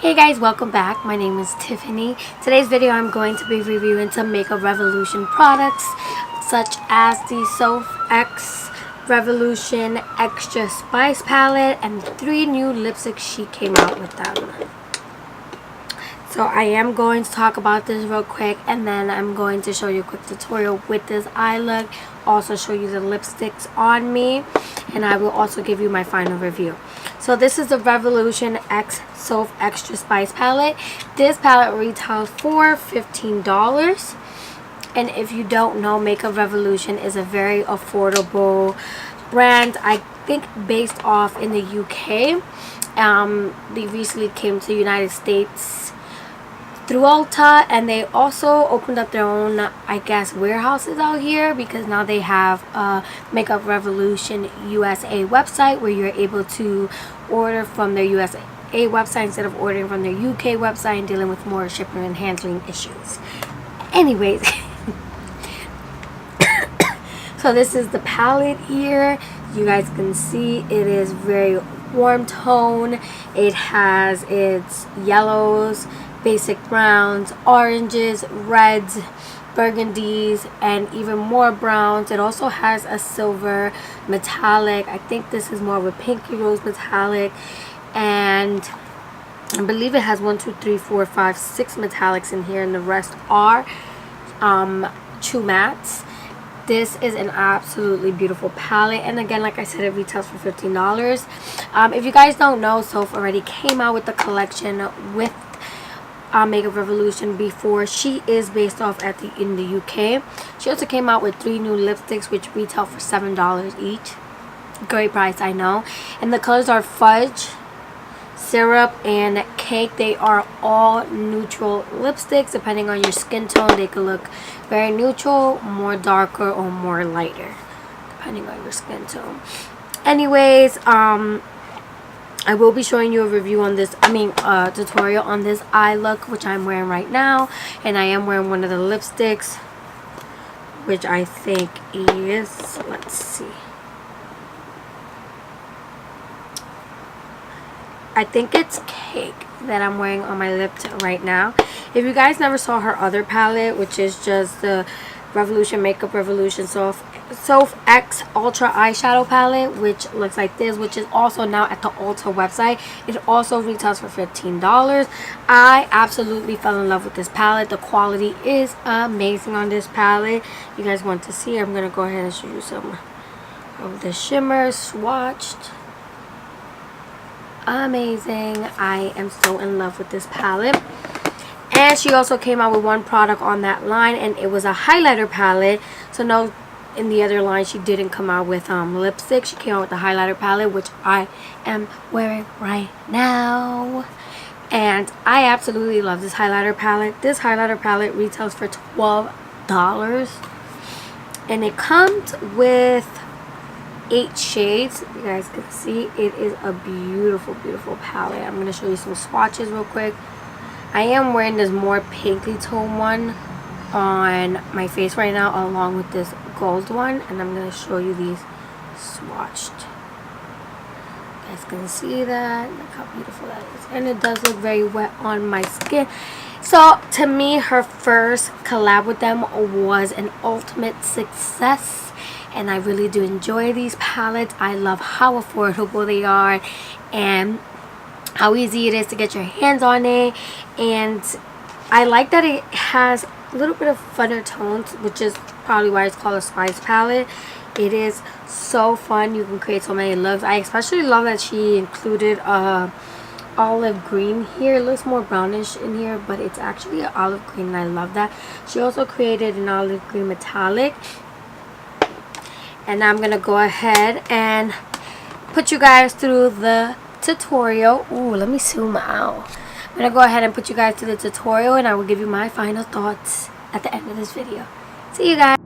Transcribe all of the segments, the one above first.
Hey guys, welcome back. My name is Tiffany. Today's video I'm going to be reviewing some Makeuprevolution products such as the Soph X Revolution Extra Spice Palette and 3 new lipsticks she came out with them. So I am going to talk about this real quick, and then I'm going to show you a quick tutorial with this eye look, also show you the lipsticks on me, and I will also give you my final review. So this is the Revolution X Soph Extra Spice Palette. This palette retails for $15. And if you don't know, Makeuprevolution is a very affordable brand, I think based off in the UK. They recently came to the United States through Ulta, and they also opened up their own, I guess, warehouses out here, because now they have a Makeuprevolution USA website where you're able to order from their USA website instead of ordering from their UK website and dealing with more shipping and handling issues. Anyways, so this is the palette here. You guys can see it is very warm tone. It has its yellows, basic browns, oranges, reds, burgundies, and even more browns. It also has a silver metallic. I think this is more of a pinky rose metallic, and I believe it has 1, 2, 3, 4, 5, 6 metallics in here, and the rest are true mattes. This is an absolutely beautiful palette, and again, like I said, it retails for $15. If you guys don't know, Soph already came out with the collection with Makeuprevolution before. She is based off in the UK. She also came out with 3 new lipsticks which retail for $7 each. Great price, I know. And the colors are Fudge, Syrup, and Cake. They are all neutral lipsticks. Depending on your skin tone, they could look very neutral, more darker, or more lighter, depending on your skin tone. Anyways, I will be showing you a review on this, tutorial on this eye look, which I'm wearing right now. And I am wearing one of the lipsticks, which I think is, let's see, I think it's Cake that I'm wearing on my lip right now. If you guys never saw her other palette, which is just the Makeuprevolution Soph X Ultra Eyeshadow Palette, which looks like this, which is also now at the Ulta website. It also retails for $15. I absolutely fell in love with this palette. The quality is amazing on this palette. You guys want to see, I'm going to go ahead and show you some of the shimmers swatched. Amazing. I am so in love with this palette. And she also came out with one product on that line, and it was a highlighter palette. So no, in the other line she didn't come out with lipstick. She came out with the highlighter palette, which I am wearing right now. And I absolutely love this highlighter palette. This highlighter palette retails for $12. And it comes with 8 shades. You guys can see it is a beautiful, beautiful palette. I'm going to show you some swatches real quick. I am wearing this more pinky tone one on my face right now, along with this gold one, and I'm going to show you these swatched. You guys can see that. Look how beautiful that is, and it does look very wet on my skin. So to me, her first collab with them was an ultimate success, and I really do enjoy these palettes. I love how affordable they are and how easy it is to get your hands on it. And I like that it has a little bit of funner tones, which is probably why it's called a spice palette. It is so fun. You can create so many looks. I especially love that she included olive green here. It looks more brownish in here, but it's actually an olive green, and I love that. She also created an olive green metallic. And now I'm gonna go ahead and put you guys through the tutorial. Ooh, let me zoom out. I'm gonna go ahead and put you guys through the tutorial, and I will give you my final thoughts at the end of this video. See you guys.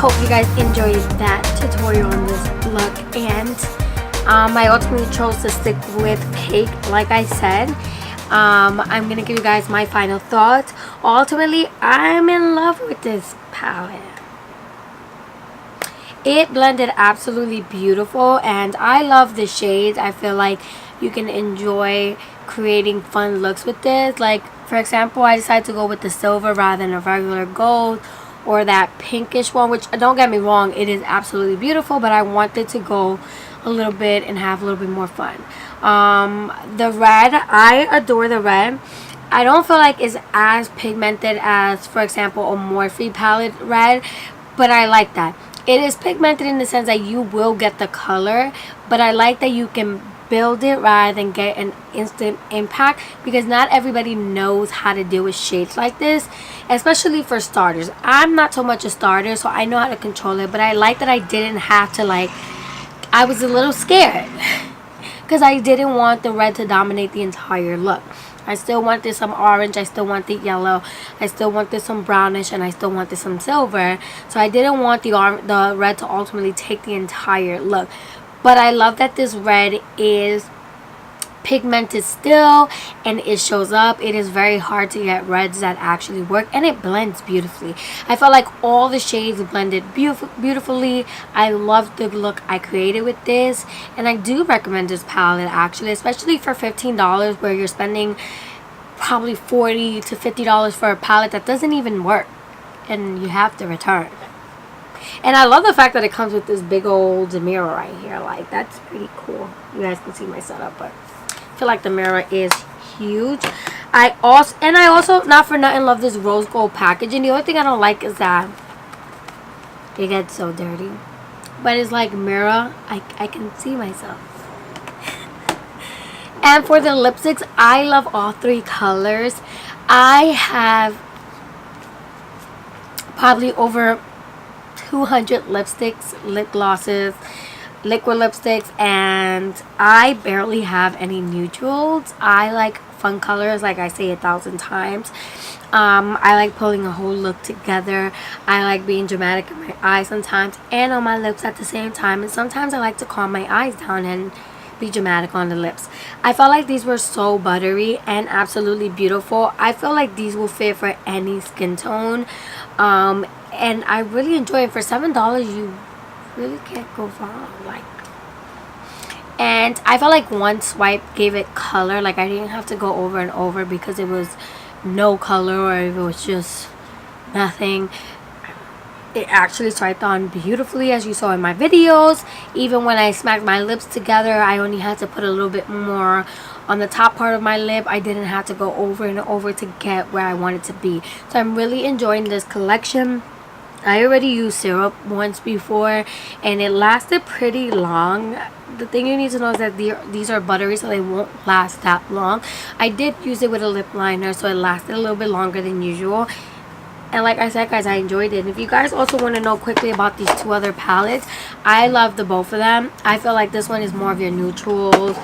hope you guys enjoyed that tutorial on this look, and I ultimately chose to stick with Cake like I said. I'm gonna give you guys my final thoughts. Ultimately, I'm in love with this palette. It blended absolutely beautiful, and I love the shades. I feel like you can enjoy creating fun looks with this. Like, for example, I decided to go with the silver rather than a regular gold, or that pinkish one, which, don't get me wrong, it is absolutely beautiful, but I wanted to go a little bit and have a little bit more fun. The red, I adore the red. I don't feel like it's as pigmented as, for example, a Morphe palette red, but I like that. It is pigmented in the sense that you will get the color, but I like that you can build it rather than get an instant impact, because not everybody knows how to deal with shades like this, especially for starters. I'm not so much a starter, so I know how to control it, but I like that I didn't have to, like, I was a little scared because I didn't want the red to dominate the entire look. I still wanted some orange, I still wanted yellow, I still wanted some brownish, and I still wanted some silver. So I didn't want the red to ultimately take the entire look. But I love that this red is pigmented still, and it shows up. It is very hard to get reds that actually work, and it blends beautifully. I felt like all the shades blended beautifully. I love the look I created with this, and I do recommend this palette actually, especially for $15, where you're spending probably $40 to $50 for a palette that doesn't even work and you have to return. And I love the fact that it comes with this big old mirror right here. Like, that's pretty cool. You guys can see my setup, but I feel like the mirror is huge. I also not for nothing love this rose gold packaging. The only thing I don't like is that it gets so dirty, but it's like mirror, I can see myself. And for the lipsticks, I love all three colors. I have probably over 200 lipsticks, lip glosses, liquid lipsticks, and I barely have any neutrals. I like fun colors, like I say 1,000 times. I like pulling a whole look together. I like being dramatic in my eyes sometimes and on my lips at the same time, and sometimes I like to calm my eyes down and be dramatic on the lips. I felt like these were so buttery and absolutely beautiful. I feel like these will fit for any skin tone, and I really enjoy it. For $7 you really can't go wrong. Like, and I felt like one swipe gave it color. Like, I didn't have to go over and over because it was no color, or if it was just nothing. It actually swiped on beautifully, as you saw in my videos. Even when I smacked my lips together, I only had to put a little bit more on the top part of my lip. I didn't have to go over and over to get where I wanted to be. So I'm really enjoying this collection. I already used syrup once before, and it lasted pretty long. The thing you need to know is that these are buttery, so they won't last that long. I did use it with a lip liner, so it lasted a little bit longer than usual. And like I said, guys, I enjoyed it. And if you guys also want to know quickly about these two other palettes, I love the both of them. I feel like this one is more of your neutrals,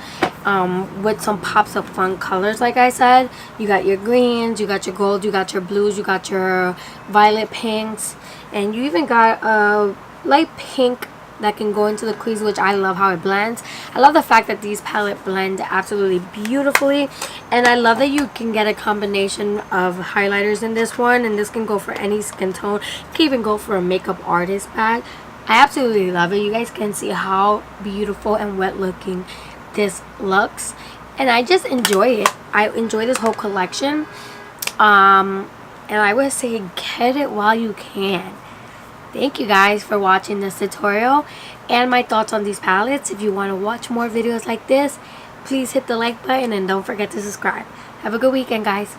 with some pops of fun colors. Like I said, you got your greens, you got your gold, you got your blues, you got your violet pinks, and you even got a light pink that can go into the crease, which I love how it blends. I love the fact that these palette blend absolutely beautifully, and I love that you can get a combination of highlighters in this one, and this can go for any skin tone. You can even go for a makeup artist bag. I absolutely love it. You guys can see how beautiful and wet looking this looks, and I just enjoy it. I enjoy this whole collection, and I would say get it while you can. Thank you guys for watching this tutorial and my thoughts on these palettes. If you want to watch more videos like this, please hit the like button and don't forget to subscribe. Have a good weekend, guys.